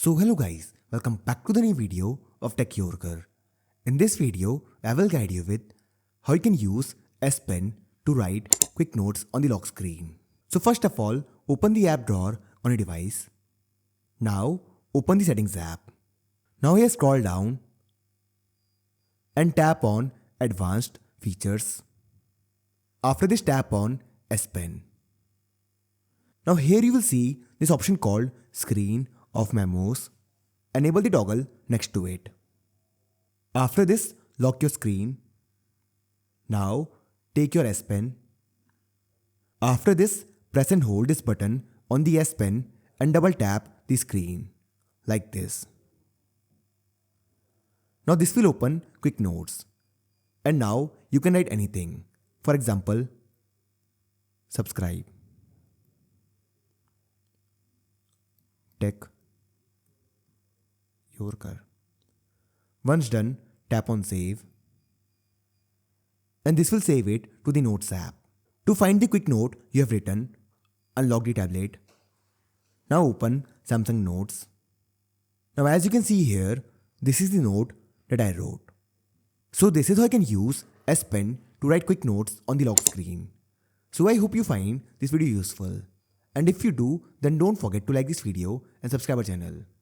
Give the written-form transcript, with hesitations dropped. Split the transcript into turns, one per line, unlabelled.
So hello guys, welcome back to the new video of Tech Yorker. In this video, I will guide you with how you can use S Pen to write quick notes on the lock screen. So first of all, open the app drawer on your device. Now open the settings app. Now here scroll down and tap on advanced features. After this tap on S Pen. Now here you will see this option called screen of memos. Enable the toggle next to it. After this, lock your screen. Now take your S Pen. After this, press and hold this button on the S Pen and double tap the screen like this. Now this will open quick notes. And now you can write anything. For example, subscribe, Tech Yorker. Once done, tap on save. And this will save it to the Notes app. To find the quick note you have written, unlock the tablet. Now open Samsung Notes. Now as you can see here, this is the note that I wrote. So this is how I can use S Pen to write quick notes on the lock screen. So I hope you find this video useful. And if you do, then don't forget to like this video and subscribe our channel.